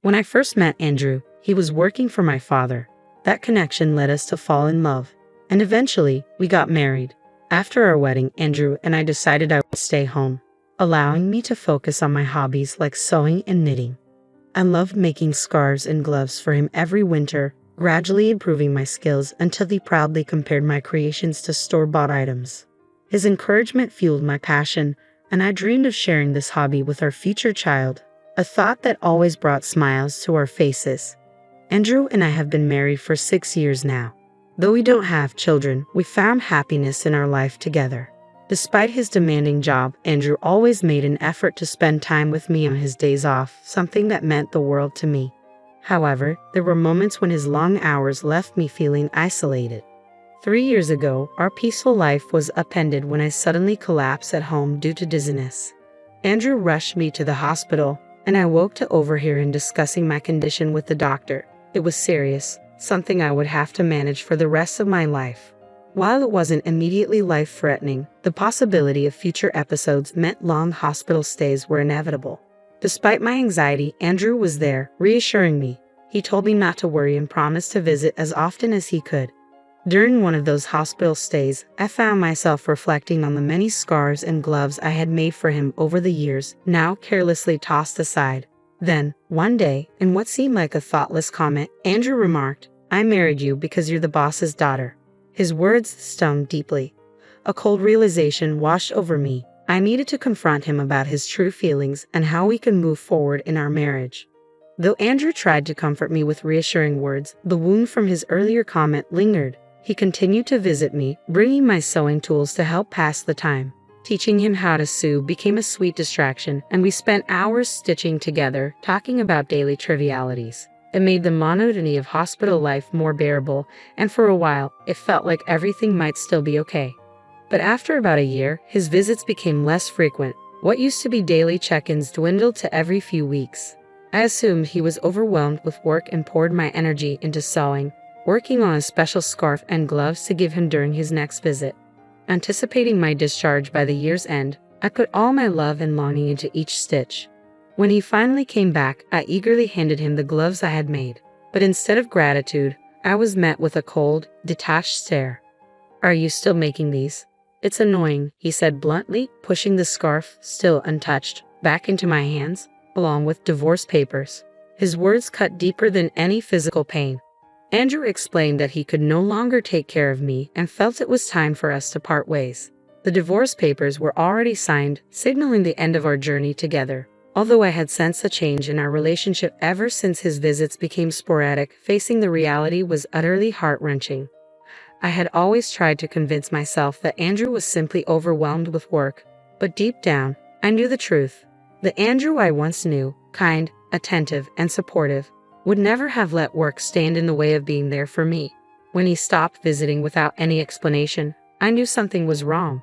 When I first met Andrew, he was working for my father. That connection led us to fall in love, and eventually, we got married. After our wedding, Andrew and I decided I would stay home, allowing me to focus on my hobbies like sewing and knitting. I loved making scarves and gloves for him every winter, gradually improving my skills until he proudly compared my creations to store-bought items. His encouragement fueled my passion, and I dreamed of sharing this hobby with our future child, a thought that always brought smiles to our faces. Andrew and I have been married for 6 years now. Though we don't have children, we found happiness in our life together. Despite his demanding job, Andrew always made an effort to spend time with me on his days off, something that meant the world to me. However, there were moments when his long hours left me feeling isolated. 3 years ago, our peaceful life was upended when I suddenly collapsed at home due to dizziness. Andrew rushed me to the hospital, and I woke to overhear him discussing my condition with the doctor. It was serious, something I would have to manage for the rest of my life. While it wasn't immediately life-threatening, the possibility of future episodes meant long hospital stays were inevitable. Despite my anxiety, Andrew was there, reassuring me. He told me not to worry and promised to visit as often as he could. During one of those hospital stays, I found myself reflecting on the many scarves and gloves I had made for him over the years, now carelessly tossed aside. Then, one day, in what seemed like a thoughtless comment, Andrew remarked, "I married you because you're the boss's daughter." His words stung deeply. A cold realization washed over me. I needed to confront him about his true feelings and how we could move forward in our marriage. Though Andrew tried to comfort me with reassuring words, the wound from his earlier comment lingered. He continued to visit me, bringing my sewing tools to help pass the time. Teaching him how to sew became a sweet distraction, and we spent hours stitching together, talking about daily trivialities. It made the monotony of hospital life more bearable, and for a while, it felt like everything might still be okay. But after about a year, his visits became less frequent. What used to be daily check-ins dwindled to every few weeks. I assumed he was overwhelmed with work and poured my energy into sewing, working on a special scarf and gloves to give him during his next visit. Anticipating my discharge by the year's end, I put all my love and longing into each stitch. When he finally came back, I eagerly handed him the gloves I had made. But instead of gratitude, I was met with a cold, detached stare. "Are you still making these?" "It's annoying," he said bluntly, pushing the scarf, still untouched, back into my hands, along with divorce papers. His words cut deeper than any physical pain. Andrew explained that he could no longer take care of me and felt it was time for us to part ways. The divorce papers were already signed, signaling the end of our journey together. Although I had sensed a change in our relationship ever since his visits became sporadic, facing the reality was utterly heart-wrenching. I had always tried to convince myself that Andrew was simply overwhelmed with work, but deep down, I knew the truth. The Andrew I once knew, kind, attentive, and supportive, would never have let work stand in the way of being there for me. When he stopped visiting without any explanation, I knew something was wrong.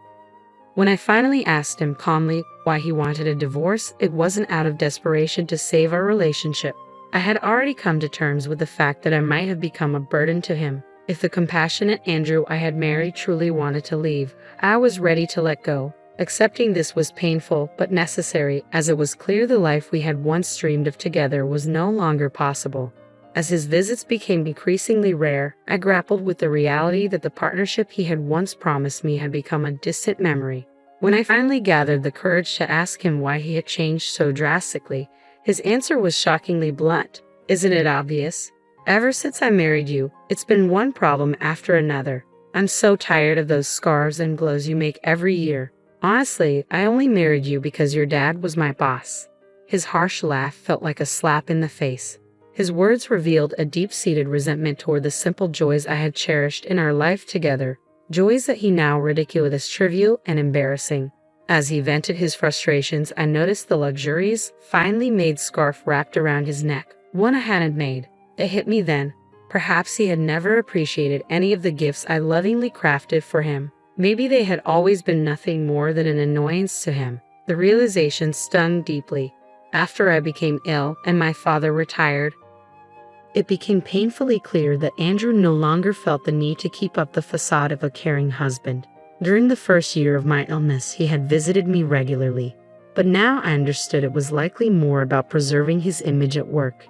When I finally asked him calmly why he wanted a divorce, it wasn't out of desperation to save our relationship. I had already come to terms with the fact that I might have become a burden to him. If the compassionate Andrew I had married truly wanted to leave, I was ready to let go. Accepting this was painful but necessary, as it was clear the life we had once dreamed of together was no longer possible. As his visits became increasingly rare, I grappled with the reality that the partnership he had once promised me had become a distant memory. When I finally gathered the courage to ask him why he had changed so drastically, his answer was shockingly blunt. "Isn't it obvious? Ever since I married you, it's been one problem after another. I'm so tired of those scarves and gloves you make every year. Honestly, I only married you because your dad was my boss." His harsh laugh felt like a slap in the face. His words revealed a deep-seated resentment toward the simple joys I had cherished in our life together, joys that he now ridiculed as trivial and embarrassing. As he vented his frustrations, I noticed the luxurious, finely made scarf wrapped around his neck, one I hadn't made. It hit me then. Perhaps he had never appreciated any of the gifts I lovingly crafted for him. Maybe they had always been nothing more than an annoyance to him. The realization stung deeply. After I became ill and my father retired, it became painfully clear that Andrew no longer felt the need to keep up the facade of a caring husband. During the first year of my illness, he had visited me regularly, but now I understood it was likely more about preserving his image at work.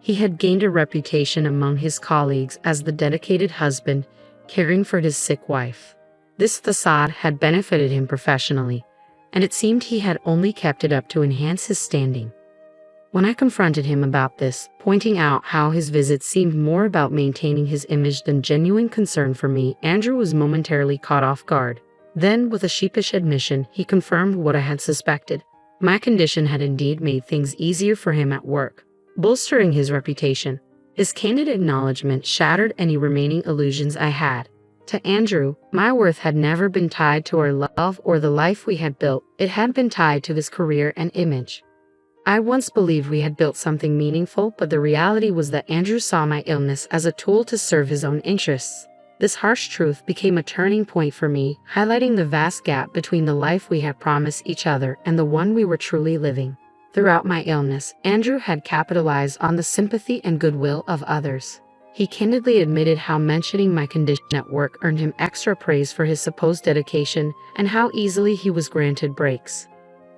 He had gained a reputation among his colleagues as the dedicated husband, caring for his sick wife. This facade had benefited him professionally, and it seemed he had only kept it up to enhance his standing. When I confronted him about this, pointing out how his visits seemed more about maintaining his image than genuine concern for me, Andrew was momentarily caught off guard. Then, with a sheepish admission, he confirmed what I had suspected. My condition had indeed made things easier for him at work, bolstering his reputation. His candid acknowledgement shattered any remaining illusions I had. To Andrew, my worth had never been tied to our love or the life we had built. It had been tied to his career and image. I once believed we had built something meaningful, but the reality was that Andrew saw my illness as a tool to serve his own interests. This harsh truth became a turning point for me, highlighting the vast gap between the life we had promised each other and the one we were truly living. Throughout my illness, Andrew had capitalized on the sympathy and goodwill of others. He candidly admitted how mentioning my condition at work earned him extra praise for his supposed dedication and how easily he was granted breaks.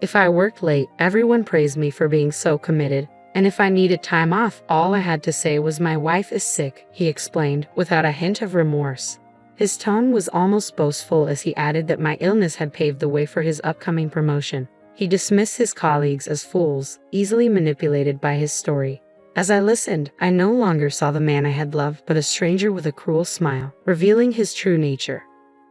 If I worked late, everyone praised me for being so committed, and if I needed time off, all I had to say was "my wife is sick," he explained, without a hint of remorse. His tone was almost boastful as he added that my illness had paved the way for his upcoming promotion. He dismissed his colleagues as fools, easily manipulated by his story. As I listened, I no longer saw the man I had loved, but a stranger with a cruel smile, revealing his true nature.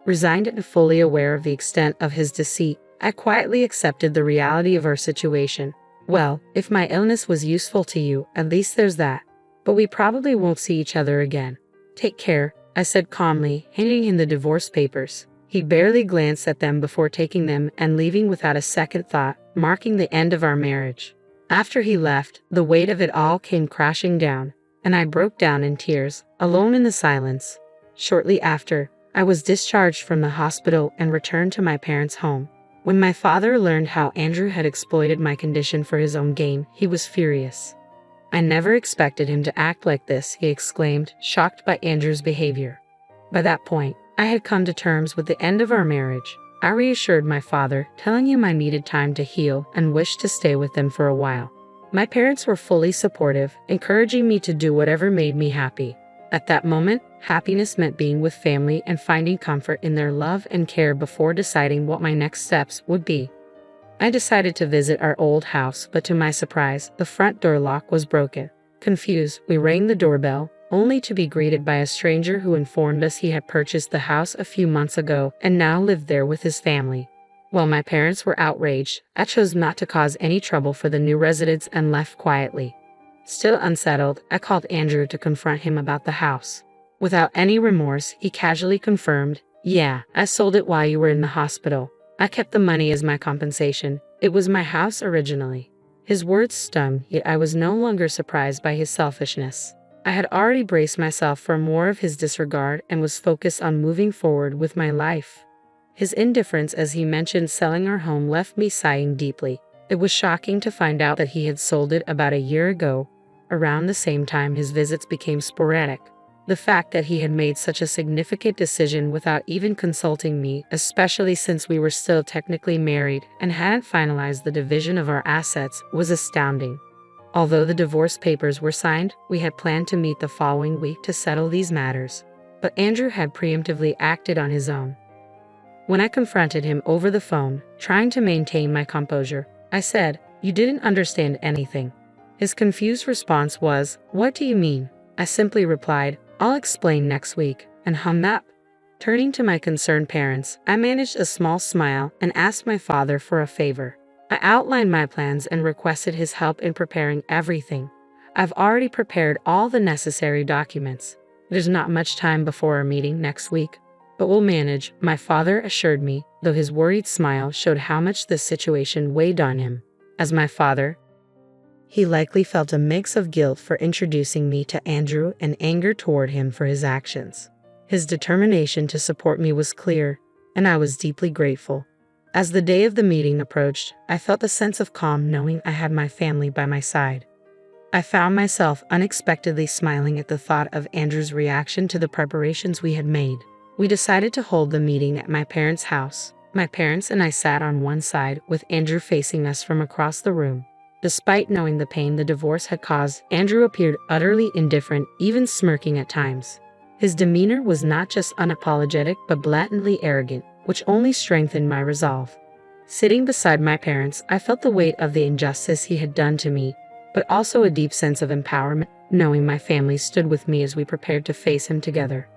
Resigned and fully aware of the extent of his deceit, I quietly accepted the reality of our situation. Well, if my illness was useful to you, at least there's that. But we probably won't see each other again. Take care, I said calmly, handing him the divorce papers. He barely glanced at them before taking them and leaving without a second thought, marking the end of our marriage. After he left, the weight of it all came crashing down, and I broke down in tears, alone in the silence. Shortly after, I was discharged from the hospital and returned to my parents' home. When my father learned how Andrew had exploited my condition for his own gain, he was furious. "I never expected him to act like this," he exclaimed, shocked by Andrew's behavior. By that point, I had come to terms with the end of our marriage. I reassured my father, telling him I needed time to heal and wished to stay with them for a while. My parents were fully supportive, encouraging me to do whatever made me happy. At that moment, happiness meant being with family and finding comfort in their love and care before deciding what my next steps would be. I decided to visit our old house, but to my surprise, the front door lock was broken. Confused, we rang the doorbell, only to be greeted by a stranger who informed us he had purchased the house a few months ago and now lived there with his family. While my parents were outraged, I chose not to cause any trouble for the new residents and left quietly. Still unsettled, I called Andrew to confront him about the house. Without any remorse, he casually confirmed, "Yeah, I sold it while you were in the hospital. I kept the money as my compensation. It was my house originally." His words stung, yet I was no longer surprised by his selfishness. I had already braced myself for more of his disregard and was focused on moving forward with my life. His indifference as he mentioned selling our home left me sighing deeply. It was shocking to find out that he had sold it about a year ago. Around the same time, his visits became sporadic. The fact that he had made such a significant decision without even consulting me, especially since we were still technically married and hadn't finalized the division of our assets, was astounding. Although the divorce papers were signed, we had planned to meet the following week to settle these matters. But Andrew had preemptively acted on his own. When I confronted him over the phone, trying to maintain my composure, I said, "You didn't understand anything." His confused response was, "What do you mean?" I simply replied, "I'll explain next week," and hung up. Turning to my concerned parents, I managed a small smile and asked my father for a favor. I outlined my plans and requested his help in preparing everything. "I've already prepared all the necessary documents. There's not much time before our meeting next week, but we'll manage," my father assured me, though his worried smile showed how much this situation weighed on him. As my father, he likely felt a mix of guilt for introducing me to Andrew and anger toward him for his actions. His determination to support me was clear, and I was deeply grateful. As the day of the meeting approached, I felt a sense of calm knowing I had my family by my side. I found myself unexpectedly smiling at the thought of Andrew's reaction to the preparations we had made. We decided to hold the meeting at my parents' house. My parents and I sat on one side, with Andrew facing us from across the room. Despite knowing the pain the divorce had caused, Andrew appeared utterly indifferent, even smirking at times. His demeanor was not just unapologetic but blatantly arrogant, which only strengthened my resolve. Sitting beside my parents, I felt the weight of the injustice he had done to me, but also a deep sense of empowerment, knowing my family stood with me as we prepared to face him together.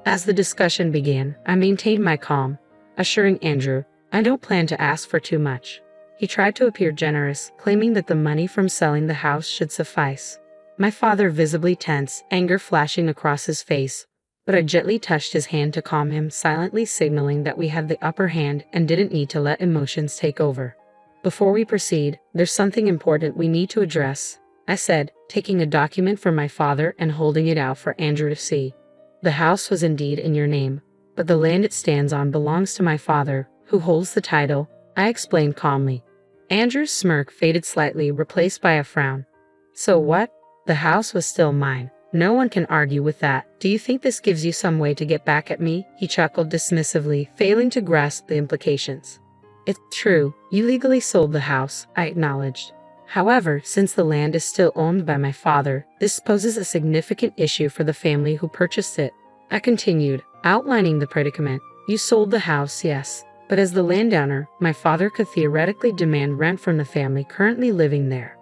As the discussion began, I maintained my calm, assuring Andrew, "I don't plan to ask for too much." He tried to appear generous, claiming that the money from selling the house should suffice. My father visibly tense, anger flashing across his face, but I gently touched his hand to calm him, silently signaling that we had the upper hand and didn't need to let emotions take over. "Before we proceed, there's something important we need to address," I said, taking a document from my father and holding it out for Andrew to see. "The house was indeed in your name, but the land it stands on belongs to my father, who holds the title," I explained calmly. Andrew's smirk faded slightly, replaced by a frown. "So what? The house was still mine. No one can argue with that. Do you think this gives you some way to get back at me?" He chuckled dismissively, failing to grasp the implications. "It's true, you legally sold the house," I acknowledged. "However, since the land is still owned by my father, this poses a significant issue for the family who purchased it." I continued, outlining the predicament. "You sold the house, yes, but as the landowner, my father could theoretically demand rent from the family currently living there.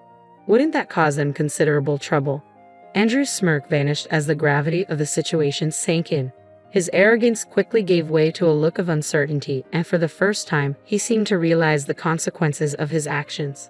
Wouldn't that cause them considerable trouble?" Andrew's smirk vanished as the gravity of the situation sank in. His arrogance quickly gave way to a look of uncertainty, and for the first time, he seemed to realize the consequences of his actions.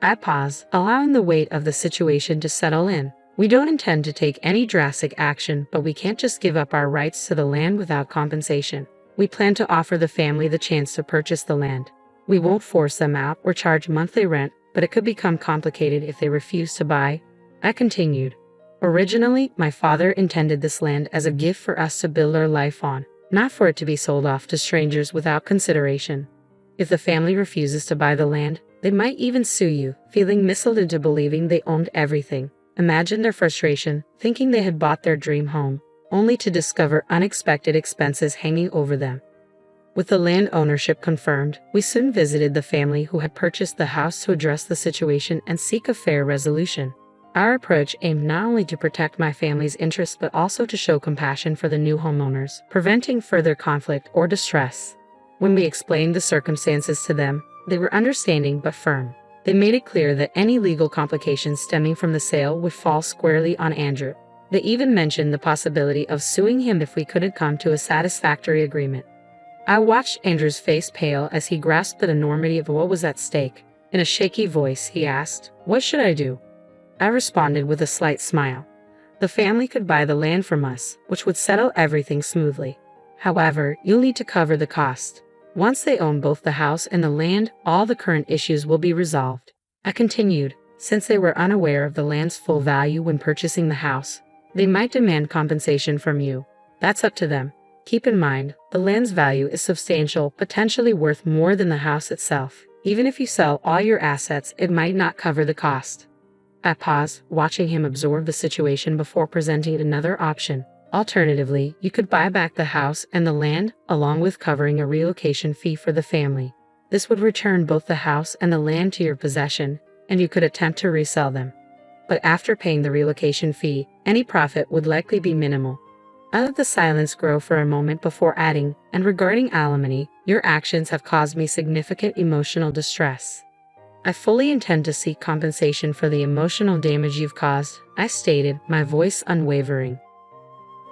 I paused, allowing the weight of the situation to settle in. "We don't intend to take any drastic action, but we can't just give up our rights to the land without compensation. We plan to offer the family the chance to purchase the land. We won't force them out or charge monthly rent, but it could become complicated if they refuse to buy." I continued. "Originally, my father intended this land as a gift for us to build our life on, not for it to be sold off to strangers without consideration. If the family refuses to buy the land, they might even sue you, feeling misled into believing they owned everything. Imagine their frustration, thinking they had bought their dream home, only to discover unexpected expenses hanging over them." With the land ownership confirmed, we soon visited the family who had purchased the house to address the situation and seek a fair resolution. Our approach aimed not only to protect my family's interests but also to show compassion for the new homeowners, preventing further conflict or distress. When we explained the circumstances to them, they were understanding but firm. They made it clear that any legal complications stemming from the sale would fall squarely on Andrew. They even mentioned the possibility of suing him if we couldn't come to a satisfactory agreement. I watched Andrew's face pale as he grasped the enormity of what was at stake. In a shaky voice, he asked, "What should I do?" I responded with a slight smile. "The family could buy the land from us, which would settle everything smoothly. However, you'll need to cover the cost. Once they own both the house and the land, all the current issues will be resolved." I continued, "Since they were unaware of the land's full value when purchasing the house, they might demand compensation from you. That's up to them. Keep in mind, the land's value is substantial, potentially worth more than the house itself. Even if you sell all your assets, it might not cover the cost." I paused, watching him absorb the situation before presenting another option. "Alternatively, you could buy back the house and the land, along with covering a relocation fee for the family. This would return both the house and the land to your possession, and you could attempt to resell them. But after paying the relocation fee, any profit would likely be minimal." I let the silence grow for a moment before adding, "And regarding alimony, your actions have caused me significant emotional distress. I fully intend to seek compensation for the emotional damage you've caused," I stated, my voice unwavering.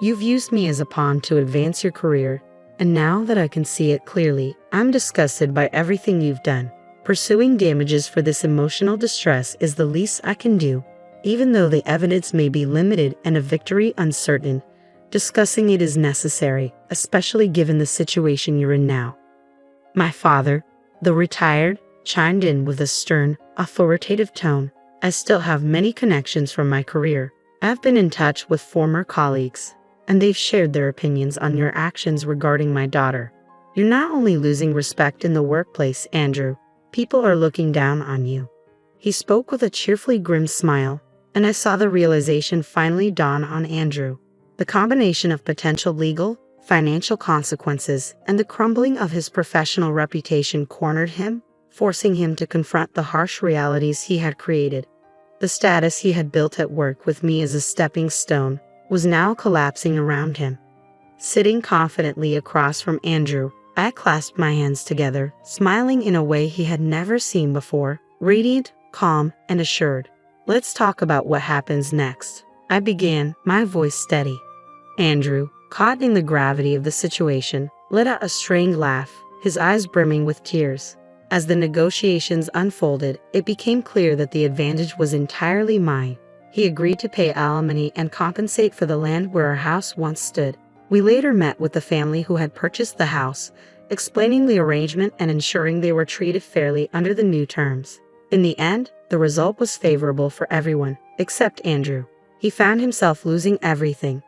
"You've used me as a pawn to advance your career, and now that I can see it clearly, I'm disgusted by everything you've done. Pursuing damages for this emotional distress is the least I can do, even though the evidence may be limited and a victory uncertain. Discussing it is necessary, especially given the situation you're in now." My father, though retired, chimed in with a stern, authoritative tone. "I still have many connections from my career. I've been in touch with former colleagues, and they've shared their opinions on your actions regarding my daughter. You're not only losing respect in the workplace, Andrew, people are looking down on you." He spoke with a cheerfully grim smile, and I saw the realization finally dawn on Andrew. The combination of potential legal, financial consequences, and the crumbling of his professional reputation cornered him, forcing him to confront the harsh realities he had created. The status he had built at work with me as a stepping stone was now collapsing around him. Sitting confidently across from Andrew, I clasped my hands together, smiling in a way he had never seen before, radiant, calm, and assured. "Let's talk about what happens next," I began, my voice steady. Andrew, caught in the gravity of the situation, let out a strained laugh, his eyes brimming with tears. As the negotiations unfolded, it became clear that the advantage was entirely mine. He agreed to pay alimony and compensate for the land where our house once stood. We later met with the family who had purchased the house, explaining the arrangement and ensuring they were treated fairly under the new terms. In the end, the result was favorable for everyone, except Andrew. He found himself losing everything.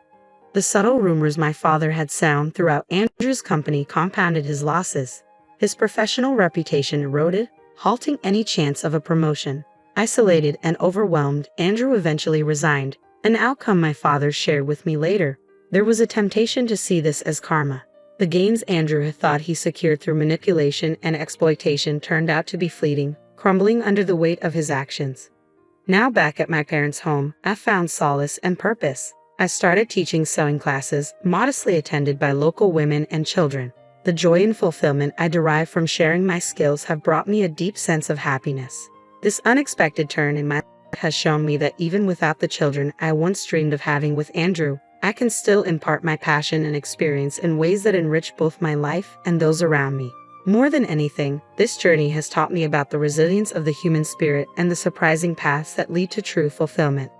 The subtle rumors my father had sown throughout Andrew's company compounded his losses. His professional reputation eroded, halting any chance of a promotion. Isolated and overwhelmed, Andrew eventually resigned, an outcome my father shared with me later. There was a temptation to see this as karma. The gains Andrew had thought he secured through manipulation and exploitation turned out to be fleeting, crumbling under the weight of his actions. Now back at my parents' home, I found solace and purpose. I started teaching sewing classes, modestly attended by local women and children. The joy and fulfillment I derive from sharing my skills have brought me a deep sense of happiness. This unexpected turn in my life has shown me that even without the children I once dreamed of having with Andrew, I can still impart my passion and experience in ways that enrich both my life and those around me. More than anything, this journey has taught me about the resilience of the human spirit and the surprising paths that lead to true fulfillment.